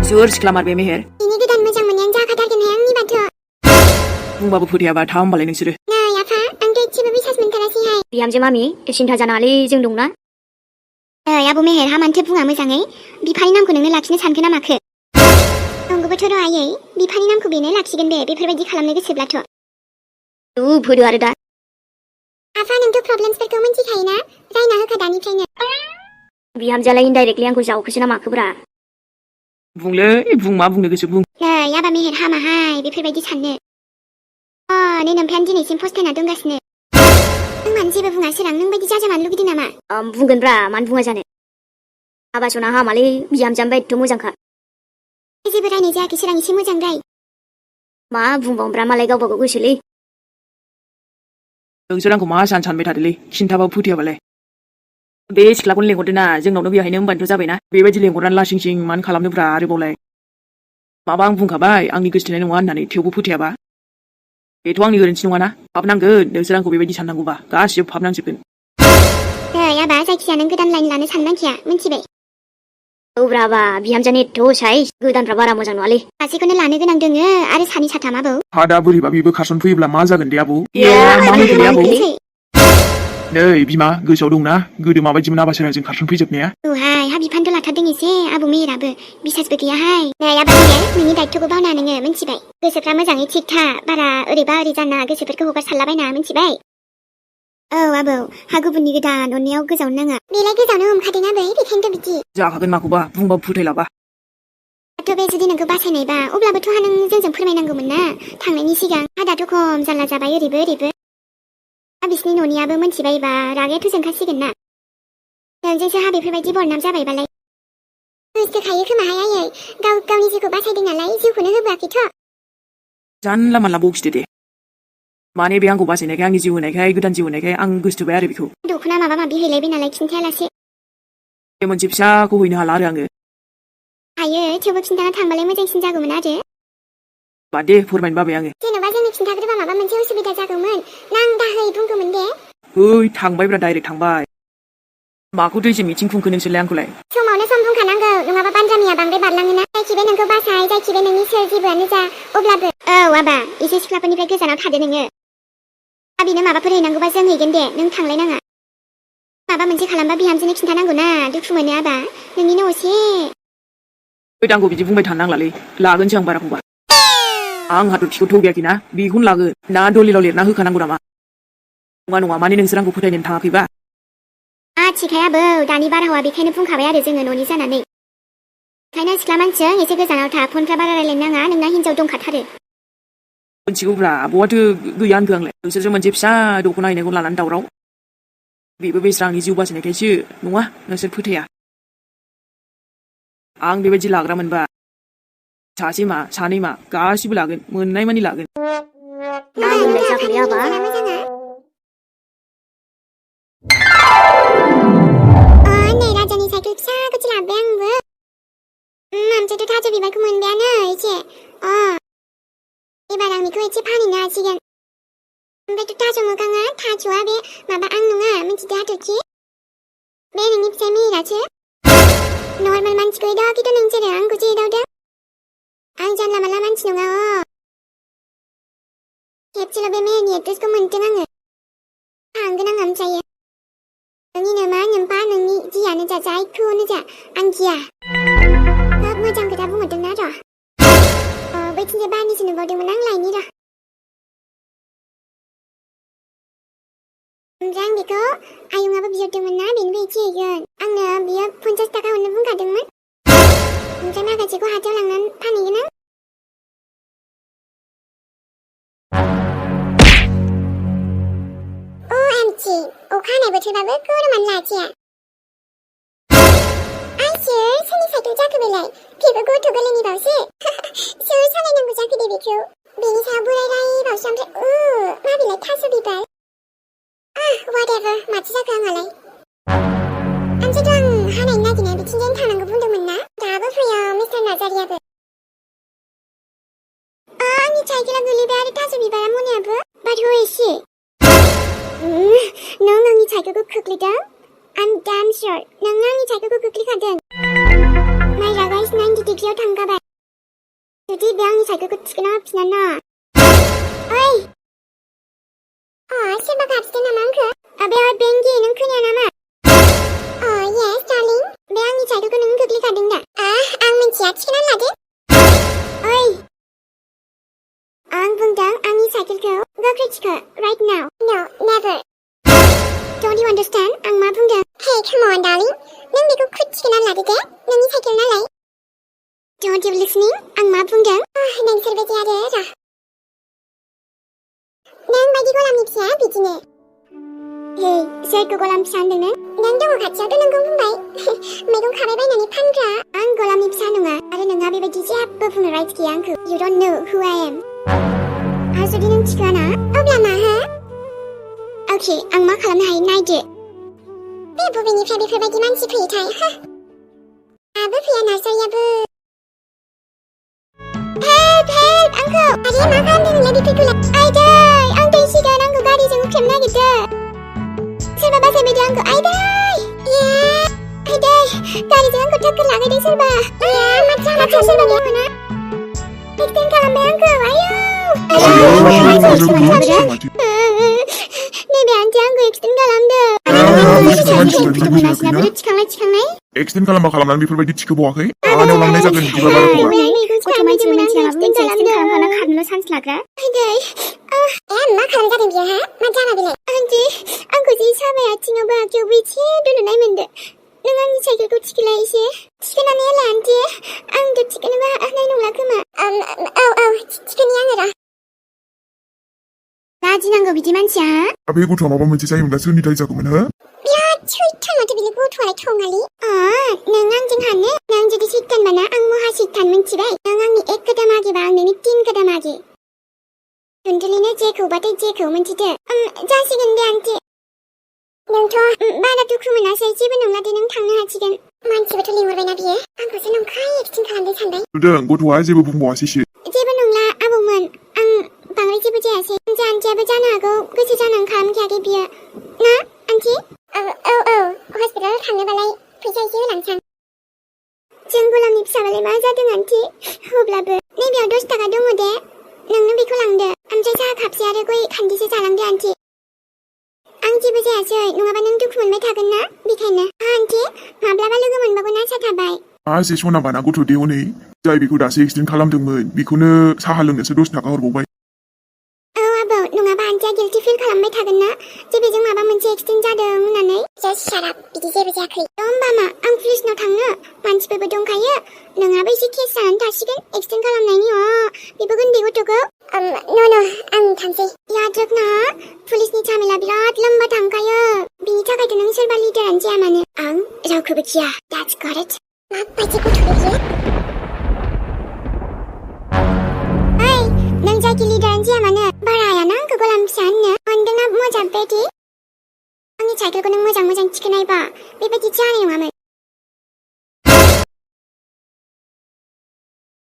सोर सिख्ला मार बे मेहेर बिनि गोदान मोजां मोननायानो जाखाथारगोनहाय आंनि बाथो बुंबाबो फोथायाबा थाव होमबालाय नोंसोरो नै आफा आंथ' एसेबो बिसास मोनथारासैहाय बिहामजो मामि सिन्था जानाङालै जों दंना नै आबौ मेहेर हा मानोथो बुङा मोजाङै बिफानि नामखौ नोंनो लाखिनो सानखो ना माखो नंगौबोथ' र' आयै बिफानि नामखौ बेनो लाखिगोन बे बेफोरबायदि खालामनो गोसोब्लाथ' फोदो आरो दा आफा नोंथ' प्रब्लेम्सफोरखौ मिन्थिखायोना रायना होखा दानिफ्रायनो बिहामजोआलाय इनडाइरेक्टलि आंखौ जावखोसो ना माखोब्रा बुंलै बुं मा बुंनो गोसो बुं नै आबा मेहेर हामाहाय बेफोरबायदि साननो नै नोमफायानो दिनैसिम फस्थायना दंगासिनो नों मानो जेबो बुङा सोरां नों बायदि जाजामानो लुगैदों नामा बुंगोनब्रा मानो बुङा जानो हाबासना हामालै बिहामजोआबो एथ' मोजांखा जेबो रायनाय जायाखै सोरां एसे मोजां राय मा बुंबावनोब्रा मालाय गावबा गाव गोसोलै नोंसोर आंखौ मा जानो सानबाय थादोलै खिन्थाबाबो फोथायाबालाय बे सिख्लाखौनो लेंहरदो ना जोंनावनो बेहायनो होनबानोथ' जाबायना बेबायदि लेंहरनानै लासिं सिं मानो खालामनोब्रा आरोबावलाय माबा आं बुंखाबाय आंनि गोसोथोनाय नङा होननानै थेवबो फोथायाबा बेथ' आंनि गोरोन्थि नङाना फाबनांगोन नोंसोर आंखौ बेबायदि साननांगौबा गासिबो फाबनांजोबगोन नै आबा जायखिजाया नों गोदान लाइन लानो साननांखाया मिन्थिबाय औब्रा बा बिहामजोआनो एथ' साइज गोदानफ्रा बारा मोजां नङालै सासेखौनो लानो गोनां दोङो आरो सानै साथाम आबौ दा बोरैबा बेबो खारसन फैयोब्ला मा जागोन दे आबौ मा होनखोलै आबौ नै बिमा गोसोआव दंना गोदो माबायदिमोन आबासोराजों खारसन फैजोबनाया औहाय हा बिफानथ' लाथारदों एसे आबौ मेहेराबो बिसासबो गैयाहाय नै आबा मेहेर नोंनि दायथ'खौ बावना नोङो मिन्थिबाय गोसोफ्रा मोजाङै थिग था बारा ओरैबा ओरै जाना गोसोफोरखौ हगारसारलाबायना मिन्थिबाय औ आबौ हा गुबुननि गोदान अननायाव गोजावनो नाङा बेलाय गोजावनो हमखादों आबै बेखायनोथ' बिदि जाखागोन माखौबा बुंबाबो फोथायलाबा दाथ' बे जुदि नोंखौ बासायनायबा अब्लाबोथ' हा नों जोंजों फोरमायनांगौमोन ना थांनायनि सिगां हा दाथ' खम जारला जाबाय ओरैबो ओरैबो बिसिनि न'नियाबो मोनथिबायबा रागायाथ' जोंखासिगोन ना नोंजोंसो हा बेफोरबायदि बरनाम जाबायबालाय गोसोखायो खोमाहाय आयै गावनि जिउखौ बासायदों नालाय जिउखौनो होबोआखैथ' जानला मानला बखिदो दे माने बे आंखौ बासायनायखाय आंनि जिउ होनायखाय गोदान जिउ होनायखाय आं गोसोथोबाय आरो बेखौ दख'ना माबा माबि हैलायबाय नालाय खिन्थायालासे बे मोनसे फिसाखौ हैनो हाला आरो आङो हायो थेवबो खिन्थाना थांबालाय मोजांसिन जागौमोन आरो बाद दे फोरमायनो बाबाय आङो जेन'बा जोंनो खिन्थाग्रोबा माबा मोनसे उसुबिदा जागौमोन ना आं दाहै बुंगौमोन दे ओइ थांबायब्रा डाइरेक्ट थांबाय माखौथो एसे मिथिं खुंखो नोंसोरलाय आंखौलाय समावनो सम बुंखानांगौ नङाबा बान्द्रामिया बांद्राय बारलाङोना जायखिबे नोंखौ बासाय जायखिबे नोंनि सोर जेबोआनो जा अब्लाबो औ आबा एसे सिख्लाफोरनिफ्राय गोजानाव थादो नोङो बेनो माबाफोर हैनांगौबा जों हैगोन दे नों थांलायनाङा माबा मोनसे खालामबा बिहामजोनो खिन्थानांगौ ना दुखु मोनो आबा नोंनिनो असे आंखौ बिदि बुंबाय थानो नांलालै लागोनसो आं बाराखौबा आंहाथ' थिखौ थौगैयाखैना बेखौनो लागोन ना दलिलाव लिरना होखानांगौ नामा नङा माने नोंसोर आंखौ फोथायनो थाङाखैबा थिखाय आबौ दानि बारहावा बेखायनो बुंखाबाय आरो जोङो न'नि जानानै ओंखायनो सिख्ला मानसिजों एसे गोजानाव था फनफ्रा बारा रायलायनो नाङा नोंना हिनजाव दंखाथारो मोनथिगौब्रा आबौआथ' गैया होनखो आंलाय नोंसोरजों मोनसे फिसा दख'ना हैनायखौ लानानै दावराव बेबो बेस्रा आंनि जिउ बासायनायखायसो नङा नोंसोर फोथाया आं बेबायदि लाग्रा मोनबा सासे मा सानै मा गासिबो लागोन मोननाय मानि लागोन मा बुंनाय जाखोलै आबा नै राजानि साइकेल फिसाखौसो लाबोबाय आंबो आमफ्रायथ' थास' बिबारखौ मोनबायानो एसे एबार आं बेखौ एसे फानहैनो हासिगोन ओमफ्रायथ' थास' मोखाङा थास'आ बे माबा आं नङा मिथिदो हाथरखि बे नोंनि फिसाय मेहेरासो नर्मेल मानसिखौ एदावाखैथ' नोंसोरो आंखौसो एदावदों आं जानला मानला मानसि नङा खेबसेल' बे मेहेरनि एड्रेसखौ मोनदों आङो थांगोन आं ओमफ्रायो नोंनि मा नोमफा नोंनि जियानो जा जायखौनो जा आं गिया हाब मोजां खोथा बुंहरदोंना र' बैथिंजाय बारनिसो नुबावदोंमोन आं लायनि र' ओमफ्राय आं बेखौ आयंआबो बिहरदोंमोन ना बेनिफ्राय एसे हैगोन आंनो बियो 50 थाखा हरनो बुंखादोंमोन ओमफ्राय माखासेखौ हाथायाव लांनानै फानहैगोन आं OMG अखा हानाय बोथोराबो गरमानो लाखिया सोर सोरनि साइकेल जाखो बेलाय बेबो गथ' गोरलैनि बावसो सोर सालायनांगौ जाखो दे बेखौ बेनि सायाव बोरायबावसो ओमफ्राय मा बिलाय थास' बिबार whatever माथो जाखो आंहालाय ओमफ्रायथ' आं हानायनि नागिरनाया बिथिंजायनो थांनांगौ बुंदोंमोन ना दाबो फैया मिस्टार नार्जारियाबो आंनि साइकेला गोलैबाय आरो थास' बिबारा मनायाबो but who is she नों आंनि साइकेलखौ खोख्लैदों I'm damn sure नों आंनि साइकेलखौ खोख्लैखादों My रागा is 90 डिग्रीआव थांगाबाय बे आंनि साइकेलखौ थिखोना होफिना ना ओइ सोरबा गाबज्रिदों नामा आंखौ बेयाव बेंगि नों खोनाया नामा येस डार्लिं बे आंनि साइकेलखौ नों गोग्लैखादों दा आं मिन्थिया थिखोना लादो ओइ आं बुंदों आंनि साइकेलखौ गोख्रै थिखो राइट नाउ नो नेभार Don't you understand? आं मा बुंदों? Hey, come on, darling. नों बेखौ खुद थिखोना लादो दे नोंनि साइकेल नालाय Don't you listening? आं मा बुंदों? नोंसोर बायदि आरो र' नों बायदि गलामनि फिसाया बिदिनो हे सोरखौ गलाम फिसा होनदों नों दङ खाथियाव नोंखौ बुंबाय मैगं खाबाय बायनानै फानग्रा आं गलामनि फिसा नङा आरो नोंहा बेबायदि जेबो बुंनो राइट गैया आंखौ You don't know who I am आरो जुदि नों थिखोआ ना अब्ला मा हो Okay, आं मा खालामनो हायो नायदो बे बबेनिफ्राय बेफोरबायदि मानसि फैयोथाय आबो फैया नार्सारियाबो Help आंखौ आरे मा खालामदों नोंलाय बेफोरखौलाय आइदै आं दै सिगोन आंखौ गारिजों हुख्रेमनो नागिरदों सोरबा बासायबायदो आंखौ आइदै गारिजों आंखौ टक्कर लागायदों सोरबा माथो सोरबा दङना एक्सिडेन्ट खालामबाय आंखौ नैबे आन्टिया आंखौ एक्सिडेन्ट खालामदों थिखांनाय एक्सिडेन्ट खालामनानै बेफोरबायदि थिखोबावाखै आनाव लांनाय जागोन बिदिबा बारा गथ' मानसिबो मिथिया माबा मोनसे एक्सिडेन्ट खालामखाना खारनो चान्स लाग्रा मा खालामजादों बियो मा जाना बेलाय आन्टी आंखौ जि साबाय आथिङावबो आखायावबो एसे दुलुनाय मोनदों नों आंनि साइकेलखौ थिखोलाय एसे थिखोनानै होला आन्टी आंथ' थिखोनोबो हानाय नंला खोमा थिखोनि आङो र' लाजिनांगौ बिदि मानसिया बे गथ'आ माबा मोनसे जायोमोनब्ला सोरनि दाय जागौमोन बिराद सैथान माथो बिनि गथ'आलाय थङालि नों आंजों हानो नों जुदि सैथानबाना आं महा सैथान मिन्थिबाय नों आंनि एक कदम आगेबा आं नोंनि 3 कदम आगे टुनटुलिनो जेखौबाथाय जेखौ मिन्थिदो जासिगोन दे आन्टी नोंथ' बारा दुखु मोनासै जेबो नंला दे नों थांनो हासिगोन मानसिबोथ' लिंहरबायना बियो आंखौसो नंखाय एक्सिडेन्ट खालामदों सानबाय नुदों गथ'आ जेबो बुंबावासैसो जेबो नंला आबौमोन आं बांद्राय जेबो जायासै आन्टियाबो जानो हागौ गोसो जानानै खालामखायाखै बियो ना आन्टी हस्पिटालाव थांनोबालाय फैसा एसे होलांसां जों गलामनि फिसाबालाय मा जादों आन्टी अब्लाबो नैबेयाव 10 थाखा दङ दे नोंनो बेखौ लांदो ओमफ्राय साहा खापसे आरो गय खान्दिसे जालांदो आन्टी आं जेबो जायासै नङाबा नों दुखु मोनबाय थागोन ना बेखायनो आन्टी माब्लाबा लोगो मोनबागोन आसा थाबाय एसे सनाबाना गथ' दे हनै जाय बेखौ दासो एक्सिडेन्ट खालामदोंमोन बेखौनो साहा लोंनोसो 10 थाखा हरबावबाय आबौ नङाबा आन्टिया गिल्टि फिल खालामबाय थागोन ना जे बेजों माबा मोनसे एक्सिडेन्ट जादों होननानै जास्ट शाट आप बिदि जेबो जायाखै होमबा मा आं पुलिसनाव थांनो मानसिफोरबो दंखायो नोंहाबो एसे केस जानानै थासिगोन एक्सिडेन्ट खालामनायनि बेबो उन्दै गथ'खौ न' आं थांसै याद रखना पुलिसनि झामेला बिराद लम्बा थांखायो बिनि थाखायथ' नों सोरबा लिडारानो जाया मानो आं रावखौबो गिया that's got it माबायदि गथ' बियो नों जायखि लिडारानो जाया मानो बारा हायाना आंखौ गलाम फिसा होननो मोनदोंना मोजां बेदि आंनि साइकेलखौ नों मोजां थिखोनायबा बेबायदि जानाय नङामोन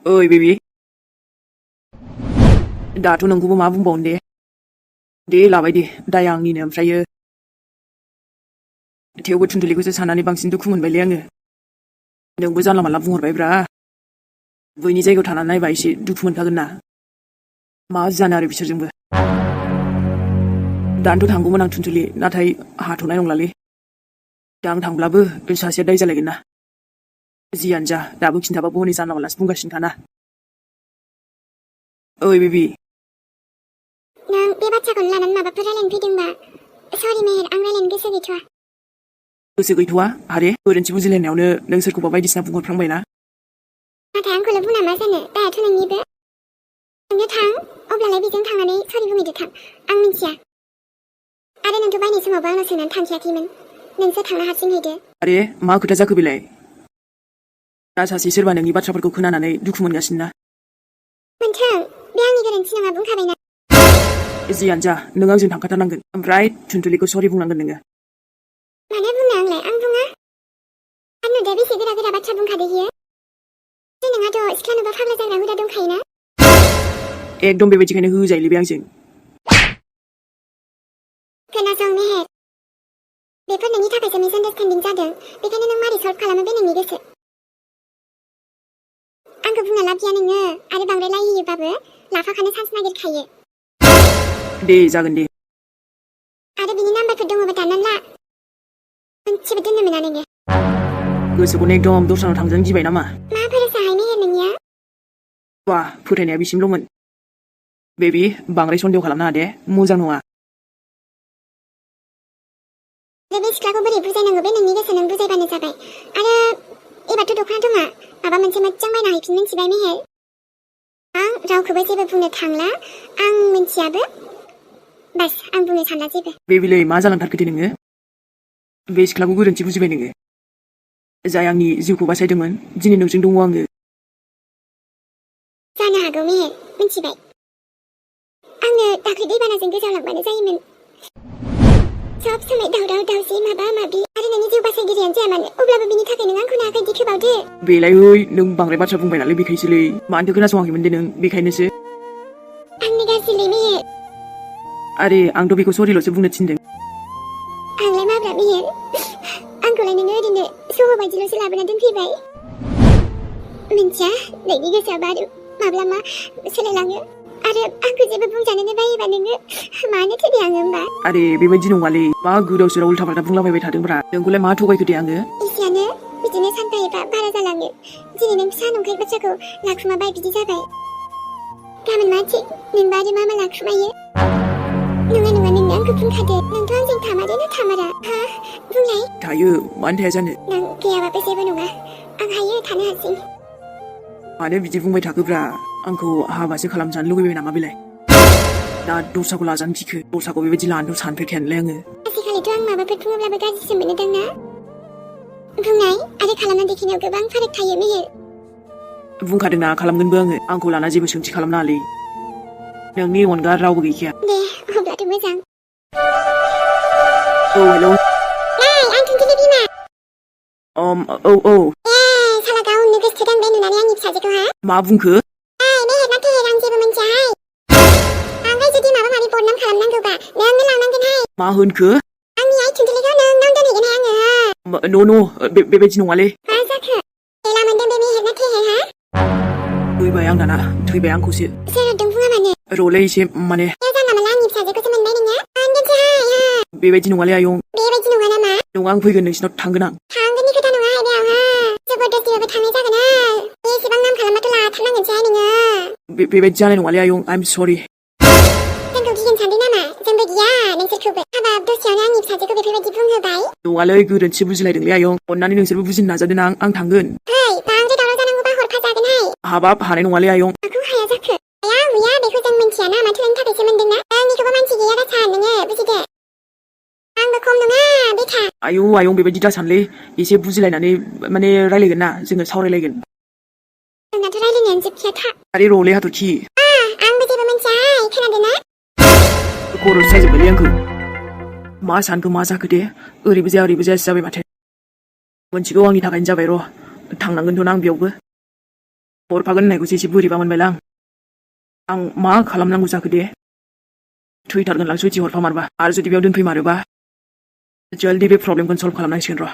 ओइ बेबि दाथ' नोंखौबो मा बुंबावनो दे लाबाय दे दाया आंनिनो ओमफ्रायो थेवबो टुनटुलिखौसो साननानै बांसिन दुखु मोनबायलै आङो नोंबो जानला मानला बुंहरबायब्रा बैनि जायगायाव थानानै नायबा एसे दुखु मोनखागोन ना मा जानो आरो बिसोरजोंबो दानोथ' थांगौमोन आं टुनटुलि नाथाय हाथ'नाय नंलालै दा आं थांब्लाबो सासेया दाय जालायगोन ना जियानो जा दाबो खिन्थाबाबो हनै जानला मानलासो बुंगासिनोखाना ओइ बेबि नों बे बाथ्राखौनो लानानै माबाफोर रायलायनो फैदोंबा सरि मेहेर आं रायलायनो गोसो गैथ'वा गोसो गैथ'वा आरे गोरोन्थि बुजिलायनायावनो नों सोरखौबा बायदिसिना बुंहरफ्लांबायना नाथाय आंखौल' बुंना मा जानो दायाथ' नोंनिबो नोंनो थां अब्लालाय बेजों थांनानै सरि बुंहैदो थां आं मिन्थिया आरो नोंथ' बायनाय समावबो आंनाव सोंनानै थांखायाखैमोन नोंसो थांनो हारसिं हैदो आरे मा खोथा जाखो बेलाय दा सासे सोरबा नोंनि बाथ्राफोरखौ खोनानानै दुखु मोनगासिनो ना मोनथों बे आंनि गोरोन्थि नङा बुंखाबायना जियानो जा नों आंजों थांखाथारनांगोन ओमफ्राय टुनटुलिखौ सरि बुंनांगोन नोङो मानो बुंनो आंलाय आं बुङा आंनो दा बेसे गोरा बाथ्रा बुंखादो बियो नोंहाथ' सिख्ला नुबा फाग्ला जाग्रा हुदा दंखायोना एकदम बेबायदिखायनो होजायोलै बे आंजों खोनासं मेहेर बेफोर नोंनि थाखायसो मिसआन्डारस्टेन्डिं जादों बेखायनो नों मारै सल्भ खालामो बे नोंनि गोसो आंखौ बुंना लाब गैया नोङो आरो बांद्राय लायहोयोबाबो लाफाखानो चान्स नागिरखायो दे जागोन दे आरो बिनि नाम्बारफोर दङबा दाननानै ला मोनसेबो दोननो मोना नोङो गोसोखौनो एकदम दस्रानाव थांजानो गिबाय नामा मा भरोसाहाय मेहेर नोंनिया बा फोथायनाया बिसिमल'मोन बेबि बांद्राय सन्देह खालामनाङा दे मोजां नङा बे सिख्लाखौ बोरै बुजायनांगौ बे नोंनि गोसो नों बुजायबानो जाबाय आरो एबारथ' दख'ना दङा माबा मोनसे मोजां बायना हैफिन मिन्थिबाय मेहेर आं रावखौबो जेबो बुंनो थांला आं मिन्थियाबो बास आं बुंनो सानला जेबो बेबिलै मा जालांथारखो दे नोङो बे सिख्लाखौ गोरोन्थि बुजिबाय नोङो जाय आंनि जिउखौ बासायदोंमोन दिनै नोंजों दङ आङो जानो हागौ मेहेर मिन्थिबाय आंनो दाख्लै दैबानाजों गोजावलांबानो जायोमोन सब समाय दावराव दावसि माबा माबि आरो नोंनि जिउ बासायगिरियानो जाया मानो अब्लाबो बिनि थाखाय नों आंखौ नागारदि खोबावदो बेलाय ओइ नों बांद्राय बाथ्रा बुंबाय नालाय बेखायसोलै मानोथो खोनासङाखैमोन दे नों बेखायनोसो आंनि गाज्रिलै मेहेर आरे आंथ' बेखौ सरिल'सो बुंनो थिनदों आंलाय माब्रा मेहेर आंखौलाय नोङो ओरैनो सह' बायदिल'सो लाबोना दोनफैबाय मिन्थिया नोंनि गोसोआ बारू माब्ला मा सोलायलाङो आरो आंखौ जेबो बुंजानोनो बायोबा नोङो मानो थोदे आङो होमबा आरे बेबायदि नङालै मा गोदाव सोराव उल्था फाल्था बुंलाबायबाय थादोंब्रा नोंखौलाय मा थगायखो दे आङो एसेयानो बिदिनो सानफा एफा बारा जालाङो दिनै नों फिसा नंखाय बाथ्राखौ लाखुमाबाय बिदि जाबाय गाबोन मा थिग नोंबा आरो मा मा लाखुमायो नङा नङा नोंनो आंखौ बुंखादो नोंथ' आंजों थामारो ना थामारा हा बुंलाय थायो मानो थाया जानो नों गैयाबाबो जेबो नङा आं हायो थानो हारसिं मानो बिदि बुंबाय थाखोब्रा आंखौ हाबासो खालामजानो लुगैबाय नामा बेलाय दा दस्राखौ लाजानो गिखो दस्राखौ बेबायदि लानोथ' सानफेरखायानोलाय आङो आजिखालिथ' आं माबाफोर बुङोब्लाबो गाज्रिसो मोनोदां ना बुंनाय आरो खालामना देखायनायाव गोबां फाराग थायो मेहेर बुंखादोंना खालामगोनबो आंखौ लाना जेबो सोंथि खालामनाङालै नोंनि अनगा रावबो गैखाया दे अब्लाथ' मोजां औ हेलौ नै आं थुनथिलि बिमा औ साला गावनो गोसोथोदों बे नुनानै आंनि फिसाजोखौ हा मा बुंखो मेहेर ना थेहेर आं जेबो मिन्थियाहाय ओमफ्राय जुदि माबा माबि बदनाम खालामनांगौबा नोंनो लांनांगोनहाय मा होनखो आंनि आइ थुनथिलिखौ नोंनाव दोनहैगोनहाय आङो न' बेबायदि नङालै मा जाखो एला मोनदों बे मेहेर ना थेहेर हा थैबाय आं दाना थैबाय आंखौसो सोर हरदों बुङा मानो र'लै एसे माने जानला मानला आंनि फिसाजोखौसो मोनबाय नोङो मोनगोनसोहाय बेबायदि नङालै आयं बेबायदि नङा नामा नङा आं फैगोन नोंसिनाव थांगोन आं थांगोननि खोथा नङाहाय बेयावहा जबरदस्तिबाबो थांनाय जागोन बेसेबां नाम खालामबाथ' लाथारनांगोनसोहाय नोङो बेबायदि जानाय नङालै आयं आइ एम सरि जोंखौ गिगोन सानदों नामा जोंबो गिया नोंसोरखौबो हाबाब दसेयावनो आंनि फिसाजोखौ बेफोरबायदि बुंहोबाय नङालै गोरोन्थि बुजिलायदोंलै आयं अननानै नोंसोरबो बुजिनो नाजादों आं थांगोन फै बांद्राय दावराव जानांगौबा हरफाजागोनहाय हाबाब हानाय नङालै आयं माखौ हाया जाखो हाया हुया बेखौ जों मिन्थियाना माथो नोंनि थाखायसो मोनदोंना आंनिखौबो मानसि गैया दा सान नोङो बुजिदो आंबो खम नङा बेथा आयं बेबायदि दा सानलै एसे बुजिलायनानै माने रायलायगोन ना जोङो सावरायलायगोन जोंनाथ' रायलायनायानो जोबखाया था आरे र'लै हाथरखि आंबो जेबो मिन्थियाहाय खोनादोंना खर'सो साजोब्बायलै आंखौ मा सानखो मा जाखो दे ओरैबो जाया ओरैबो जायासो जाबाय माथो मोनथिगौ आंनि थाखायनो जाबाय र' थांनांगोनथ' आं बेयावबो हरफागोन होननायखौसो एसे बोरैबा मोनबायलां आं मा खालामनांगौ जाखो दे थैथारगोनलां सुइटि हरफामारबा आरो जुदि बेयाव दोनफैमारोबा जल्दि बे प्रब्लेमखौनो सल्भ खालामनांसिगोन र'